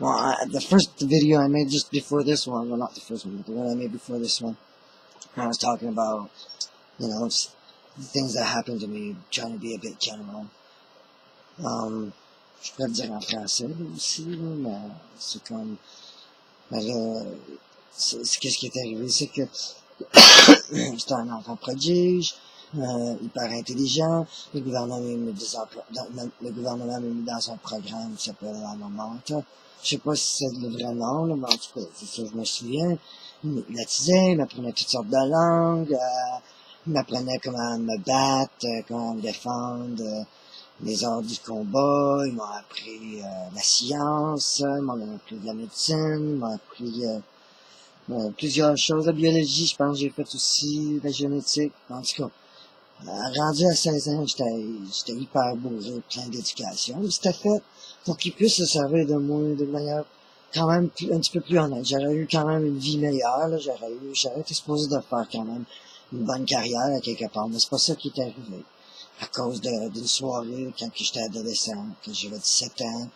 Well, the first video I made just before this one, well, not the first one, but the one I made before this one, I was talking about, things that happened to me, trying to be a bit general. Je pourrais le dire en français aussi, là, mais c'est comme, mais là, qu'est-ce qui est arrivé, c'est que j'étais un enfant prodige, hyper intelligent, le gouvernement m'a mis dans un programme qui s'appelle la Momenta. Je sais pas si c'est le vrai nom, là, mais en tout cas, c'est ça, je me souviens. Il m'hypnotisait, il m'apprenait toutes sortes de langues, il m'apprenait comment me battre, comment me défendre, les arts du combat, ils m'ont appris la science, ils m'ont appris de la médecine, ils m'ont appris plusieurs choses. La biologie, je pense que j'ai fait aussi, la génétique. En tout cas, rendu à 16 ans, j'étais hyper bourré, plein d'éducation. Mais c'était fait pour qu'ils puissent se servir de moi de manière quand même un petit peu plus honnête. J'aurais eu quand même une vie meilleure, là. J'aurais été supposé de faire quand même une bonne carrière à quelque part, mais c'est pas ça qui est arrivé. À cause d'une soirée, quand j'étais adolescent, quand j'avais 17 ans.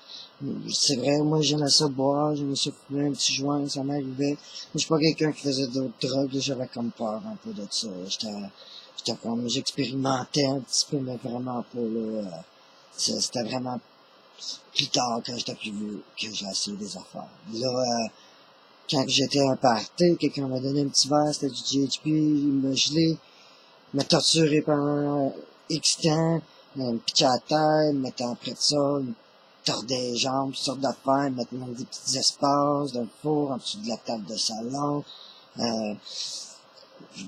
C'est vrai, moi j'aimais ça boire, j'aimais ça fumer un petit joint, ça m'arrivait. Mais je suis pas quelqu'un qui faisait d'autres drogues, j'avais comme peur un peu de ça. J'étais comme, j'expérimentais un petit peu, mais vraiment pas, là. C'était vraiment plus tard, quand j'étais plus vieux, que j'ai essayé des affaires. Là, quand j'étais à un party, quelqu'un m'a donné un petit verre, c'était du GHB, il m'a gelé, il m'a torturé pendant X temps, il m'a pitché à terre, il me mettait après de ça, il me tordait les jambes, toutes sortes d'affaires, il me mettait dans des petits espaces, d'un four, en dessous de la table de salon, dans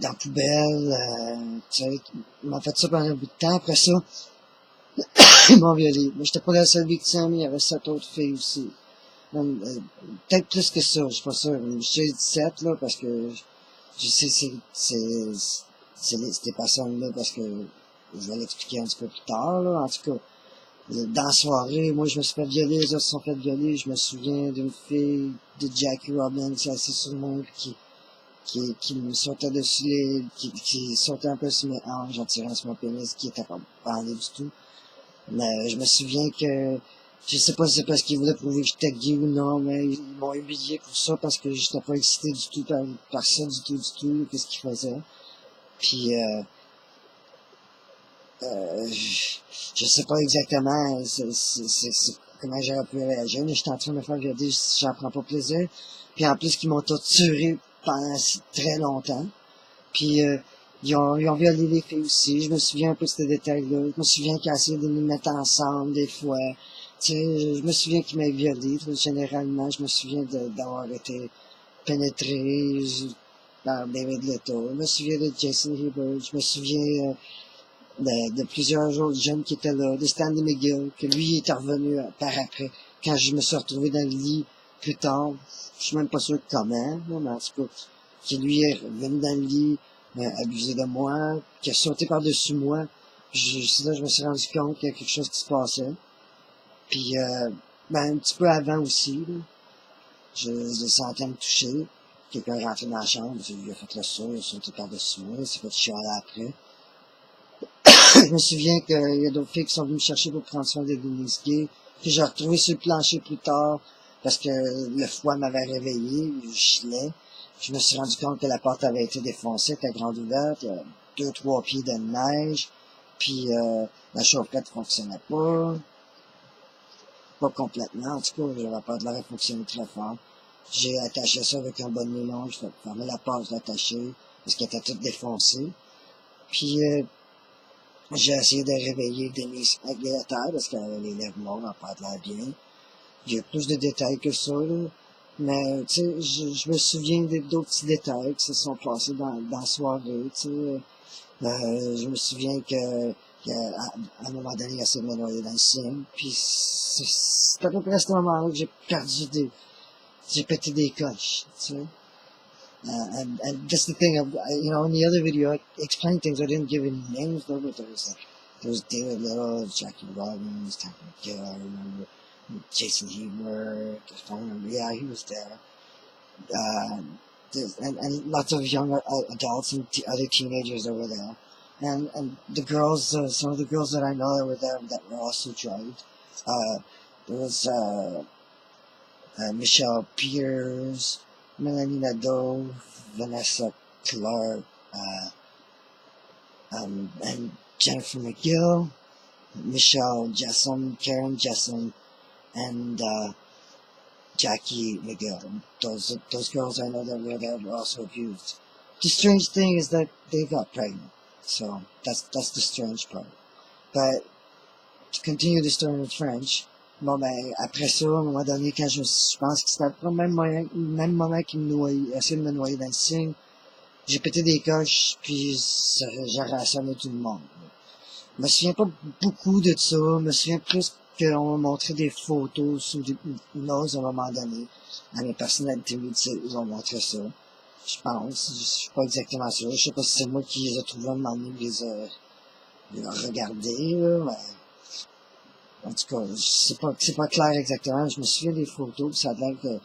la poubelle, tu sais, ils m'ont fait ça pendant un bout de temps. Après ça, ils m'ont violé. Mais j'étais pas la seule victime, il y avait 7 autres filles aussi. Même, peut-être plus que ça, je suis pas sûr. Je sais 17, là, parce que je sais ces personnes-là, parce que je vais l'expliquer un petit peu plus tard, là. En tout cas, dans la soirée, moi, je me suis fait violer, les autres se sont fait violer. Je me souviens d'une fille de Jackie Robin qui s'est assise sur moi, qui me sautait dessus qui sautait un peu sur mes hanches en tirant sur mon pénis, qui était pas bandé du tout. Mais je me souviens que, je sais pas si c'est parce qu'ils voulaient prouver que j'étais gay ou non, mais ils m'ont humilié pour ça parce que j'étais pas excité du tout par ça, du tout, qu'est-ce qu'ils faisaient. Puis, je sais pas exactement comment j'aurais pu réagir, mais j'étais en train de me faire violer, j'en prends pas plaisir. Puis en plus, qu'ils m'ont torturé pendant très longtemps. Puis, ils ont violé les filles aussi. Je me souviens un peu de ces détails-là. Je me souviens qu'ils essayaient de nous mettre ensemble des fois. Tu sais, je me souviens qu'ils m'avaient violé. Généralement, je me souviens d'avoir été pénétré par David Leto. Je me souviens de Jason Hebert. Je me souviens de plusieurs autres jeunes qui étaient là. De Stanley McGill, que lui était revenu par après. Quand je me suis retrouvé dans le lit plus tard, je suis même pas sûr comment, mais en tout cas, qui lui est revenu dans le lit, abusé de moi, qui a sauté par-dessus moi. C'est là que je me suis rendu compte qu'il y a quelque chose qui se passait. Puis, un petit peu avant aussi, là, je le sentais me toucher. Quelqu'un est rentré dans la chambre, il a fait le saut, il a sauté par-dessus moi, il s'est fait chialer après. Je me souviens qu'il y a d'autres filles qui sont venues me chercher pour prendre soin de Denise Gay, que j'ai retrouvé sur le plancher plus tard, parce que le froid m'avait réveillé, je chillais. Je me suis rendu compte que la porte avait été défoncée, était grande ouverte, il y a 2-3 pieds de neige, puis la chaufferette fonctionnait pas complètement, en tout cas, j'avais pas de l'air à fonctionner très fort. J'ai attaché ça avec un bon nylon, je fermé la porte, l'attacher, parce qu'elle était toute défoncée. Puis j'ai essayé de réveiller Denise Aguilar parce qu'elle avait les lèvres mortes, elle pas de l'air bien. Il y a plus de détails que ça, là. Mais, tu sais, je me souviens d'autres petits détails qui se sont passés dans la soirée, tu sais. Je me souviens à un moment donné, elle s'est noyée dans le ciel. Puis c'est à peu près à ce moment-là que j'ai pété des coches, tu sais. And that's the thing, in the other video, I explained things. I didn't give any names, though, but there was David Little, Jackie Robbins, Tom McGill, I remember, Jason Hebert, if I remember, yeah, he was there. And lots of young adults and other teenagers that were there. And the girls, some of the girls that I know that were there that were also drugged. There was, Michelle Peters, Melanie Nadeau, Vanessa Clark, and Jennifer McGill, Michelle Jessom, Karen Jessom, and Jackie McGill. Those girls I know that were also abused. The strange thing is that they got pregnant. So that's the strange part. But to continue the story in French, bon ben après ça, à un moment donné, quand je pense que c'était le même moment qu'il me noyait, essayait de me noyer dans le cygne, j'ai pété des coches, puis j'ai rassemblé tout le monde. Je me souviens pas beaucoup de ça, je me souviens plus qu'on m'a montré des photos sous des hypnoses à un moment donné. À mes personnalités multiples, ils ont montré ça. Je pense, je suis pas exactement sûr. Je sais pas si c'est moi qui les ai trouvés à un moment donné, les ai regardés, là, mais... En tout cas, c'est pas clair exactement. Je me souviens des photos, puis ça a l'air que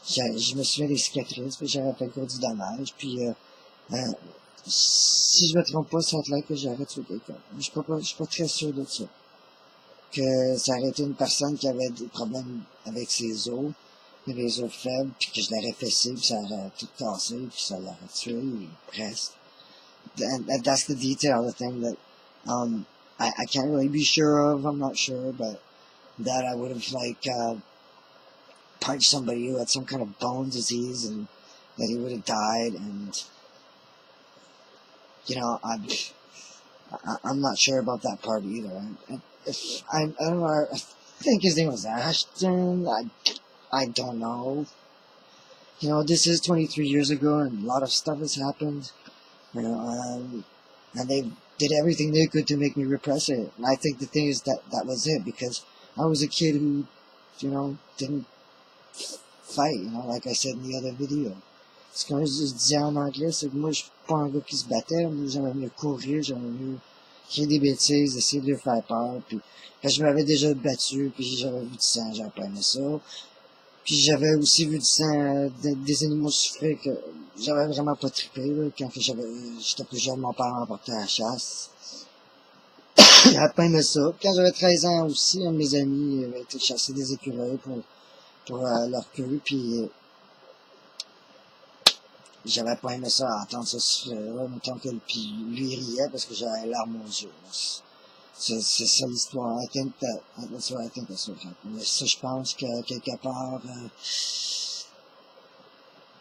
je me souviens des cicatrices, puis j'avais fait le du dommage, puis si je me trompe pas, ça a l'air que j'aurais tué quelqu'un. Je suis pas très sûr de ça. Que ça aurait été une personne qui avait des problèmes avec ses os, les os faibles, puis que je l'aurais fessé, puis ça aurait tout cassé, puis ça l'aurait tué, presque. And that's the detail, the thing that I can't really be sure of, I'm not sure, but that I would have punched somebody who had some kind of bone disease and that he would have died, and you know, I'm not sure about that part either. I don't know, I think his name was Ashton, I don't know. You know, this is 23 years ago and a lot of stuff has happened, you know, and they did everything they could to make me repress it. And I think the thing is that was it, because I was a kid who, you know, didn't fight, you know, like I said in the other video. Ce que je disais en anglais, c'est que moi, je suis pas un gars qui se battait. Moi, j'aimais mieux courir, j'aimais mieux créer des bêtises, essayer de leur faire peur. Puis, quand je m'avais déjà battu, puis j'avais vu du sang, j'avais pas aimé ça. Puis j'avais aussi vu du sang des animaux souffrir que j'avais vraiment pas trippé, là, quand j'étais plus jeune, mon père m'emportait à la chasse. J'avais pas aimé ça. Quand j'avais 13 ans aussi, un de mes amis avait été chasser des écureuils pour leur queue, puis j'avais pas aimé ça, entendre ça souffrir, mettons que puis lui il riait parce que j'avais les larmes aux yeux. C'est ça l'histoire. That's what I think that's what happened. Mais ça, je pense que quelque part,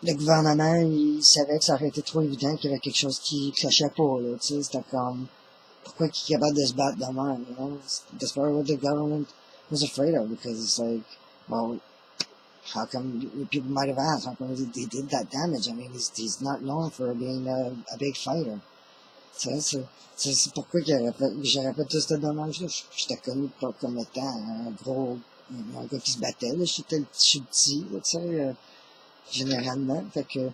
le gouvernement, il savait que ça aurait été trop évident qu'il y avait quelque chose qui clochait pas, là, tu sais, c'était comme, pourquoi qu'il est capable de se battre de même, you know? That's what the government was afraid of, because it's like, well, how come people might have asked, how come he did that damage? I mean, he's not known for being a big fighter. C'est pourquoi j'aurais fait tout ce dommage-là. J'étais connu pas comme étant un gars qui se battait, là. Je suis petit, là, tu sais, généralement. Fait que,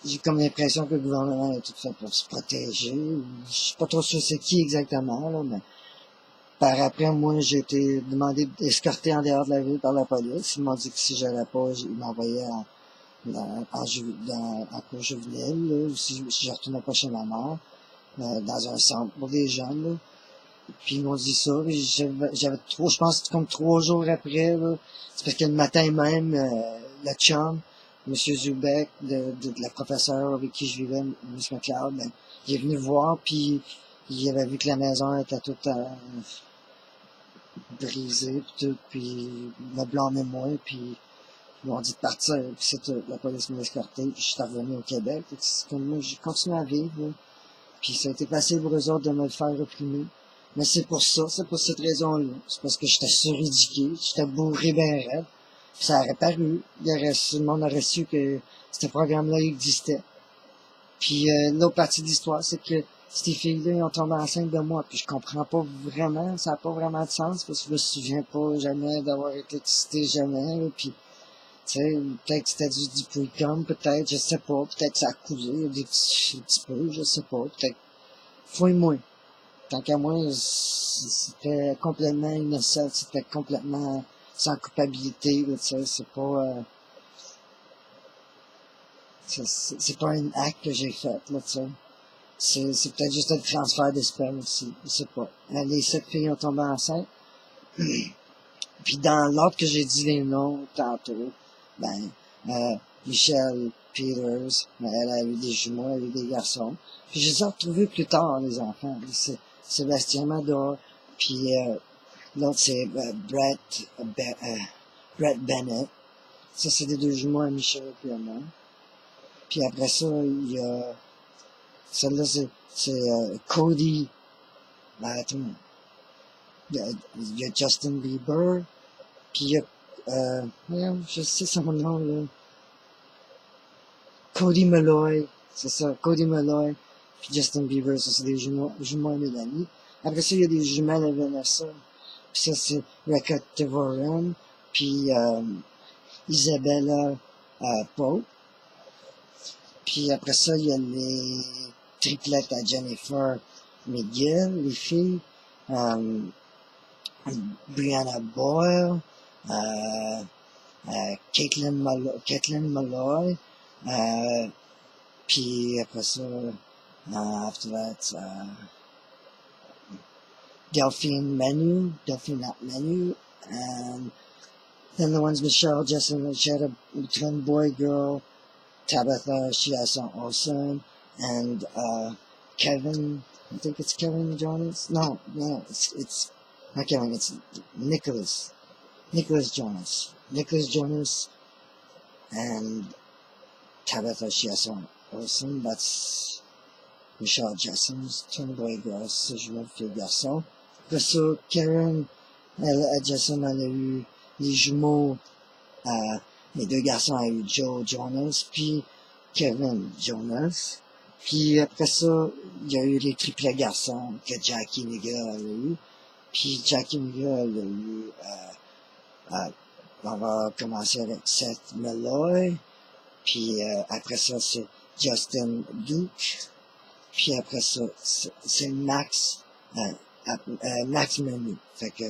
j'ai comme l'impression que le gouvernement a tout fait pour se protéger. Je suis pas trop sûr c'est qui exactement, là, mais par après, moi, j'ai été demandé d'escorter en dehors de la ville par la police. Ils m'ont dit que si j'allais pas, ils m'envoyaient en cours juvénile, là, ou si je retournais pas chez ma mère. Dans un centre pour des jeunes, là. Puis ils m'ont dit ça, puis je pense comme 3 jours après, là, c'est parce que le matin même, le chum, M. Zubek, de la professeure avec qui je vivais, M. McLeod, ben, il est venu voir, puis il avait vu que la maison était toute brisée, puis tout, puis il m'a blâmé moi, puis ils m'ont dit de partir, puis c'est tout. La police m'a escorté, puis je suis revenu au Québec, c'est comme moi, j'ai continué à vivre, là. Puis ça a été facile pour eux autres de me le faire réprimer. Mais c'est pour ça, c'est pour cette raison-là. C'est parce que j'étais suréduqué, j'étais bourré ben raide. Puis ça aurait paru. Le monde aurait su que ce programme-là existait. Puis l'autre partie de l'histoire, c'est que ces filles-là, ils ont tombé enceintes de moi. Puis je comprends pas vraiment, ça n'a pas vraiment de sens, parce que je me souviens pas jamais d'avoir été excité jamais. Là. Puis, tu sais, peut-être que c'était du pre-com, peut-être, je sais pas. Peut-être que ça a coulé des petits peu, je sais pas. Peut-être, fouille-moi. Tant qu'à moi, c'était complètement innocent, c'était complètement sans culpabilité, tu sais, c'est pas, c'est pas un acte que j'ai fait, là, tu sais. C'est peut-être juste un transfert d'espèce aussi, je sais pas. Les 7 filles ont tombé enceintes. Puis dans l'autre que j'ai dit les noms tantôt, ben, Michelle Peters, ben, elle a eu des jumeaux, elle a eu des garçons. Puis je les ai retrouvés plus tard, les enfants. C'est Sébastien Mador, puis l'autre c'est Brett Bennett. Ça, c'est des deux jumeaux à Michelle et à moi. Puis après ça, il y a... Celle-là, c'est Cody. Ben, attends. Il y a Justin Bieber. Puis il y a... je sais son nom, là. Cody Malloy. C'est ça, Cody Malloy. Puis Justin Bieber, ça, c'est des jumeaux à Mélanie. Après ça, il y a des jumelles à Vanessa. Puis ça, c'est Rebecca Tevoren. Puis Isabella Pope. Puis après ça, il y a les triplettes à Jennifer McGill, les filles. Brianna Boyle. Caitlin Malloy. Puis après ça, after that, Delphine Menu, and then the ones Michelle, Jessica, she had a twin boy girl, Tabitha, she has son Olsen, and Kevin, I think it's Kevin Jonas. No, it's not Kevin, it's Nicholas Jonas, and Tabitha, she has son Olsen. That's Michelle Jason's twin boy girl, c'est jumeau fille garçon. Après ça, Karen, Jason, elle a eu les jumeaux, les deux garçons, elle a eu Joe Jonas, puis Kevin Jonas. Puis après ça, il y a eu les triplets garçons que Jackie Nigga a eu. Puis Jackie Nigga a eu, on va commencer avec Seth Malloy. Puis après ça, c'est Justin Duke. Puis après ça, c'est Max Menu. Fait que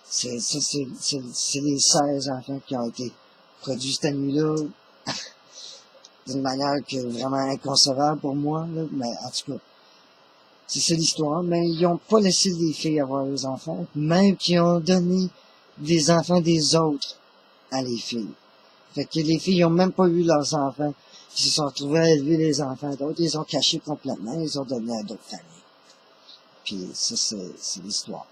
c'est les 16 enfants qui ont été produits cette nuit-là d'une manière que vraiment inconcevable pour moi, là. Mais en tout cas, c'est l'histoire. Mais ils ont pas laissé les filles avoir les enfants, même qu'ils ont donné des enfants des autres à les filles. Fait que les filles ont même pas eu leurs enfants. Ils se sont retrouvés à élever les enfants d'autres, ils les ont cachés complètement, ils les ont donnés à d'autres familles. Puis ça, c'est l'histoire.